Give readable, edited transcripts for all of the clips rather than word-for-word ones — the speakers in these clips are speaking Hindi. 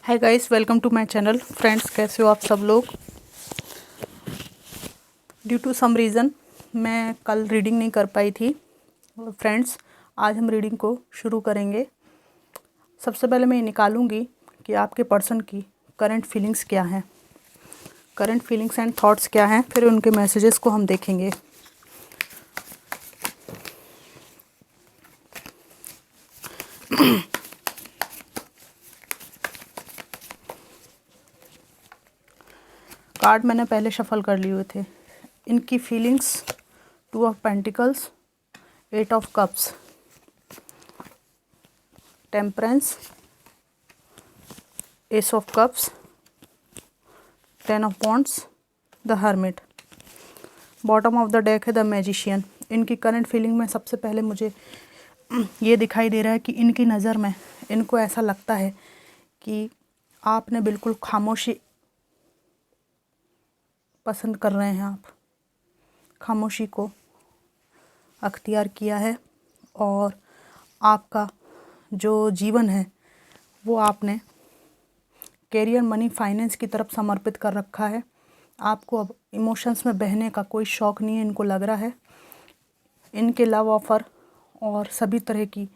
Hi guys, welcome to my channel. Friends, कैसे हो आप सब लोग। ड्यू टू सम रीज़न मैं कल रीडिंग नहीं कर पाई थी। फ्रेंड्स, आज हम रीडिंग को शुरू करेंगे। सबसे पहले मैं ये निकालूंगी कि आपके पर्सन की करंट फीलिंग्स क्या हैं, करंट फीलिंग्स एंड थॉट्स क्या हैं, फिर उनके मैसेजेस को हम देखेंगे। कार्ड मैंने पहले शफल कर लिए हुए थे। इनकी feelings, 2 of pentacles, 8 of cups, temperance, S of cups, 10 of wands, the hermit. Bottom of the deck है द मैजिशियन। इनकी करंट फीलिंग में सबसे पहले मुझे ये दिखाई दे रहा है कि इनकी नज़र में इनको ऐसा लगता है कि आपने बिल्कुल खामोशी पसंद कर रहे हैं। आप खामोशी को अख्तियार किया है और आपका जो जीवन है वो आपने कैरियर, मनी, फाइनेंस की तरफ समर्पित कर रखा है। आपको अब इमोशंस में बहने का कोई शौक़ नहीं है, इनको लग रहा है। इनके लव ऑफ़र और सभी तरह की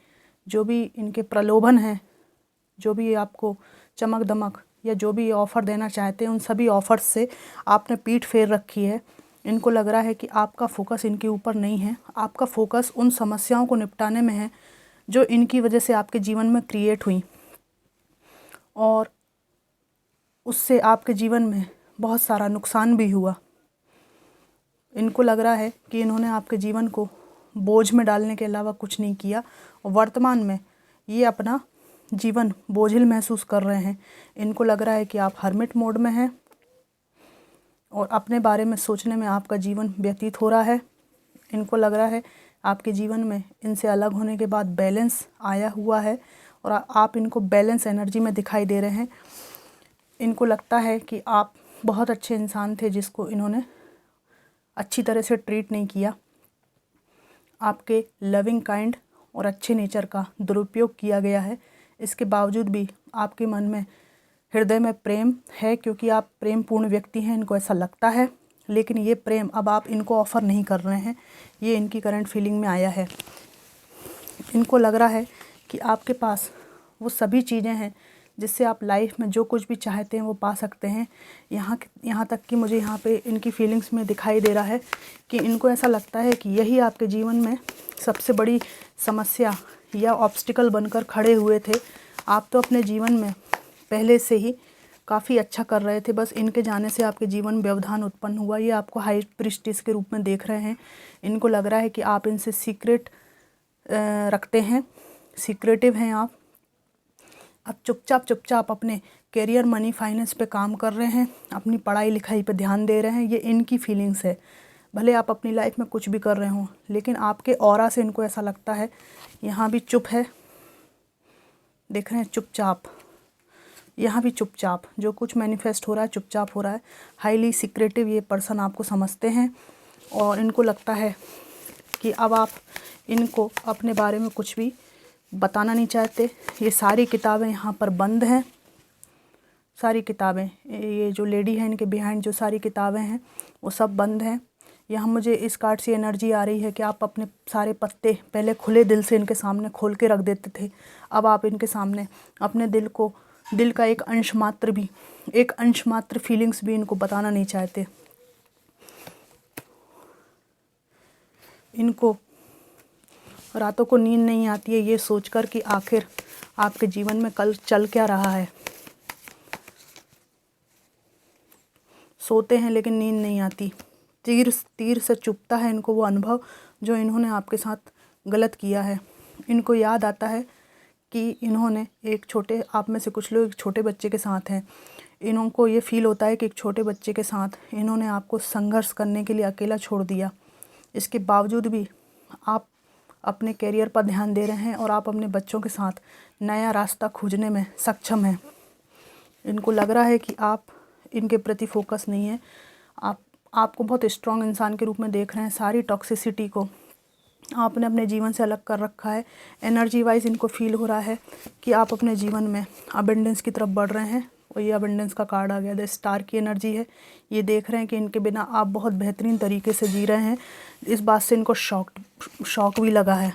जो भी इनके प्रलोभन हैं, जो भी आपको चमक दमक या जो भी ऑफ़र देना चाहते हैं, उन सभी ऑफ़र्स से आपने पीठ फेर रखी है। इनको लग रहा है कि आपका फोकस इनके ऊपर नहीं है, आपका फोकस उन समस्याओं को निपटाने में है जो इनकी वजह से आपके जीवन में क्रिएट हुई और उससे आपके जीवन में बहुत सारा नुकसान भी हुआ। इनको लग रहा है कि इन्होंने आपके जीवन को बोझ में डालने के अलावा कुछ नहीं किया और वर्तमान में ये अपना जीवन बोझिल महसूस कर रहे हैं। इनको लग रहा है कि आप हर्मिट मोड में हैं और अपने बारे में सोचने में आपका जीवन व्यतीत हो रहा है। इनको लग रहा है आपके जीवन में इनसे अलग होने के बाद बैलेंस आया हुआ है और आप इनको बैलेंस एनर्जी में दिखाई दे रहे हैं। इनको लगता है कि आप बहुत अच्छे इंसान थे जिसको इन्होंने अच्छी तरह से ट्रीट नहीं किया। आपके लविंग, काइंड और अच्छे नेचर का दुरुपयोग किया गया है। इसके बावजूद भी आपके मन में, हृदय में प्रेम है, क्योंकि आप प्रेम पूर्ण व्यक्ति हैं, इनको ऐसा लगता है। लेकिन ये प्रेम अब आप इनको ऑफ़र नहीं कर रहे हैं। ये इनकी करंट फीलिंग में आया है। इनको लग रहा है कि आपके पास वो सभी चीज़ें हैं जिससे आप लाइफ में जो कुछ भी चाहते हैं वो पा सकते हैं। यहाँ तक कि मुझे यहाँ पे इनकी फीलिंग्स में दिखाई दे रहा है कि इनको ऐसा लगता है कि यही आपके जीवन में सबसे बड़ी समस्या या ऑब्स्टिकल बनकर खड़े हुए थे। आप तो अपने जीवन में पहले से ही काफ़ी अच्छा कर रहे थे, बस इनके जाने से आपके जीवन में व्यवधान उत्पन्न हुआ। ये आपको हाई प्रीस्टिस के रूप में देख रहे हैं। इनको लग रहा है कि आप इनसे सीक्रेट रखते हैं, सीक्रेटिव हैं आप। अब चुपचाप अपने कैरियर, मनी, फाइनेंस पे काम कर रहे हैं, अपनी पढ़ाई लिखाई पे ध्यान दे रहे हैं। ये इनकी फीलिंग्स है। भले आप अपनी लाइफ में कुछ भी कर रहे हों, लेकिन आपके ऑरा से इनको ऐसा लगता है। यहाँ भी चुप है, देख रहे हैं, चुपचाप। यहाँ भी चुपचाप, जो कुछ मैनिफेस्ट हो रहा है चुपचाप हो रहा है। हाईली सीक्रेटिव ये पर्सन आपको समझते हैं और इनको लगता है कि अब आप इनको अपने बारे में कुछ भी बताना नहीं चाहते। ये सारी किताबें यहाँ पर बंद हैं, सारी किताबें। ये जो लेडी है, इनके बिहाइंड जो सारी किताबें हैं वो सब बंद हैं। यहाँ मुझे इस कार्ड से एनर्जी आ रही है कि आप अपने सारे पत्ते पहले खुले दिल से इनके सामने खोल के रख देते थे। अब आप इनके सामने अपने दिल का एक अंश मात्र फीलिंग्स भी इनको बताना नहीं चाहते। इनको रातों को नींद नहीं आती है ये सोचकर कि आखिर आपके जीवन में कल चल क्या रहा है। सोते हैं लेकिन नींद नहीं आती। तीर से चुभता है इनको वो अनुभव जो इन्होंने आपके साथ गलत किया है। इनको याद आता है कि इन्होंने आप में से कुछ लोग एक छोटे बच्चे के साथ हैं। इनको ये फील होता है कि एक छोटे बच्चे के साथ इन्होंने आपको संघर्ष करने के लिए अकेला छोड़ दिया। इसके बावजूद भी आप अपने कैरियर पर ध्यान दे रहे हैं और आप अपने बच्चों के साथ नया रास्ता खोजने में सक्षम हैं। इनको लग रहा है कि आप इनके प्रति फोकस नहीं है। आपको बहुत स्ट्रॉन्ग इंसान के रूप में देख रहे हैं। सारी टॉक्सिसिटी को आपने अपने जीवन से अलग कर रखा है। एनर्जी वाइज इनको फील हो रहा है कि आप अपने जीवन में अबंडेंस की तरफ बढ़ रहे हैं। और ये अबंडेंस का कार्ड आ गया, द स्टार की एनर्जी है। ये देख रहे हैं कि इनके बिना आप बहुत बेहतरीन तरीके से जी रहे हैं। इस बात से इनको शॉक भी लगा है।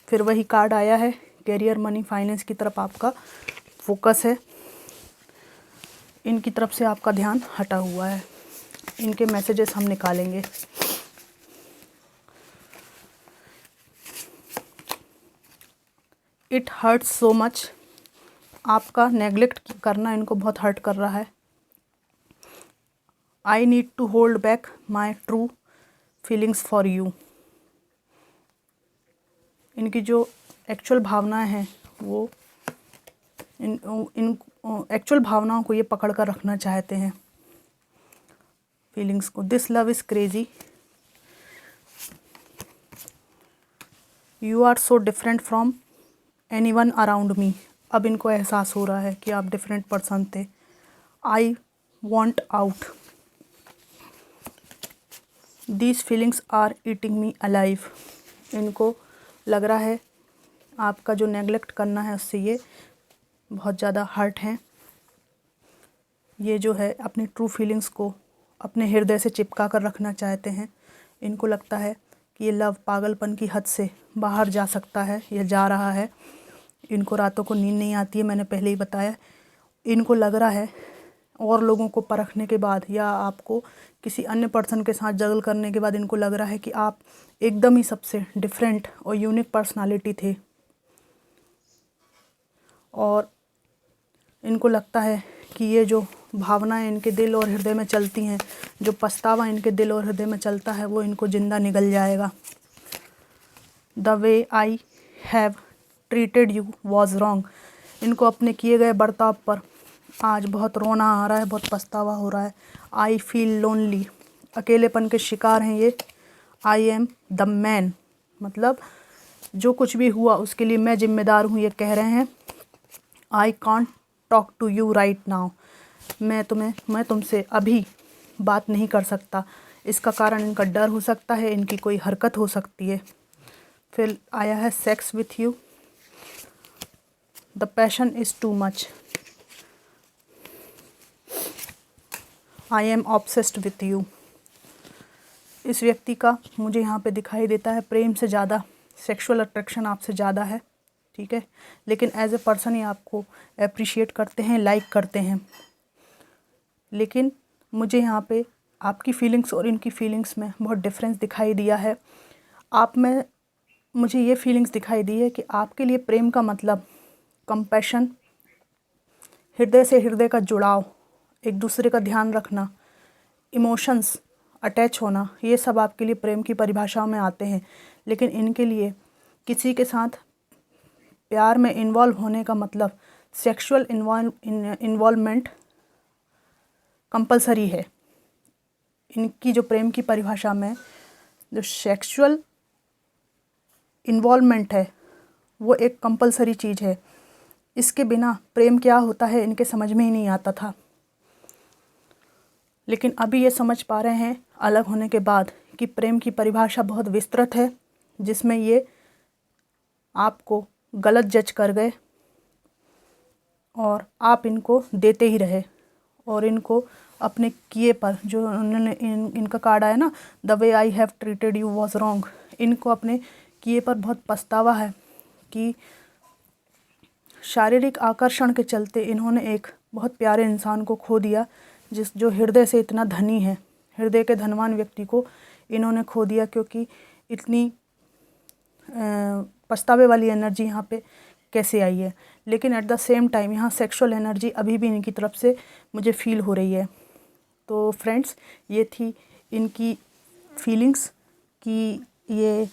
फिर वही कार्ड आया है, कैरियर, मनी, फाइनेंस की तरफ आपका फोकस है। इनकी तरफ से आपका ध्यान हटा हुआ है। इनके मैसेजेस हम निकालेंगे। इट हर्ट्स सो मच, आपका नेग्लेक्ट करना इनको बहुत हर्ट कर रहा है। I need to hold back my true feelings for you, इनकी जो एक्चुअल भावनाएं हैं वो इन एक्चुअल भावनाओं को ये पकड़ कर रखना चाहते हैं, फीलिंग्स को। This love is crazy, you are so different from anyone around me, अब इनको एहसास हो रहा है कि आप डिफरेंट पर्सन थे। I want out, these feelings are eating me alive, इनको लग रहा है आपका जो नेगलेक्ट करना है उससे ये बहुत ज़्यादा हर्ट हैं। ये जो है अपनी ट्रू फीलिंग्स को अपने हृदय से चिपका कर रखना चाहते हैं। इनको लगता है कि ये लव पागलपन की हद से बाहर जा सकता है, यह जा रहा है। इनको रातों को नींद नहीं आती है, मैंने पहले ही बताया। इनको लग रहा है और लोगों को परखने के बाद या आपको किसी अन्य पर्सन के साथ जगल करने के बाद इनको लग रहा है कि आप एकदम ही सबसे डिफरेंट और यूनिक पर्सनालिटी थे। और इनको लगता है कि ये जो भावनाएं इनके दिल और हृदय में चलती हैं, जो पछतावा इनके दिल और हृदय में चलता है, वो इनको जिंदा निगल जाएगा। The way I have treated you was wrong, इनको अपने किए गए बर्ताव पर आज बहुत रोना आ रहा है, बहुत पछतावा हो रहा है। आई फील लोनली, अकेलेपन के शिकार हैं ये। आई एम द मैन, मतलब जो कुछ भी हुआ उसके लिए मैं जिम्मेदार हूँ, ये कह रहे हैं। I can't talk to you right now, मैं तुमसे अभी बात नहीं कर सकता। इसका कारण इनका डर हो सकता है, इनकी कोई हरकत हो सकती है। फिर आया है sex with you, the passion is too much, I am obsessed with you. इस व्यक्ति का मुझे यहाँ पे दिखाई देता है प्रेम से ज़्यादा सेक्सुअल अट्रैक्शन आपसे ज़्यादा है, ठीक है। लेकिन एज ए पर्सन ही आपको अप्रिशिएट करते हैं, लाइक करते हैं। लेकिन मुझे यहाँ पे आपकी फीलिंग्स और इनकी फीलिंग्स में बहुत डिफरेंस दिखाई दिया है। आप में मुझे ये फीलिंग्स दिखाई दी है कि आपके लिए प्रेम का मतलब कंपैशन, हृदय से हृदय का जुड़ाव, एक दूसरे का ध्यान रखना, इमोशंस, अटैच होना, ये सब आपके लिए प्रेम की परिभाषाओं में आते हैं। लेकिन इनके लिए किसी के साथ प्यार में इन्वॉल्व होने का मतलब सेक्सुअल इन्वॉल्वमेंट कंपलसरी है। इनकी जो प्रेम की परिभाषा में जो सेक्सुअल इन्वॉल्वमेंट है वो एक कंपलसरी चीज़ है। इसके बिना प्रेम क्या होता है इनके समझ में ही नहीं आता था। लेकिन अभी ये समझ पा रहे हैं अलग होने के बाद कि प्रेम की परिभाषा बहुत विस्तृत है, जिसमें ये आपको गलत जज कर गए और आप इनको देते ही रहे और इनको अपने किए पर जो उन्होंने इनका कार्ड आया ना, the way I have treated you was wrong, इनको अपने किए पर बहुत पछतावा है कि शारीरिक आकर्षण के चलते इन्होंने एक बहुत प्यारे इंसान को खो दिया, जो हृदय से इतना धनी है। हृदय के धनवान व्यक्ति को इन्होंने खो दिया क्योंकि इतनी पछतावे वाली एनर्जी यहाँ पे कैसे आई है। लेकिन एट द सेम टाइम यहाँ सेक्सुअल एनर्जी अभी भी इनकी तरफ से मुझे फील हो रही है। तो फ्रेंड्स, ये थी इनकी फीलिंग्स कि ये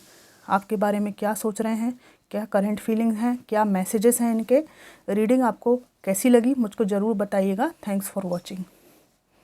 आपके बारे में क्या सोच रहे हैं, क्या करंट फीलिंग हैं, क्या मैसेजेस हैं इनके। रीडिंग आपको कैसी लगी मुझको ज़रूर बताइएगा। Thanks for watching.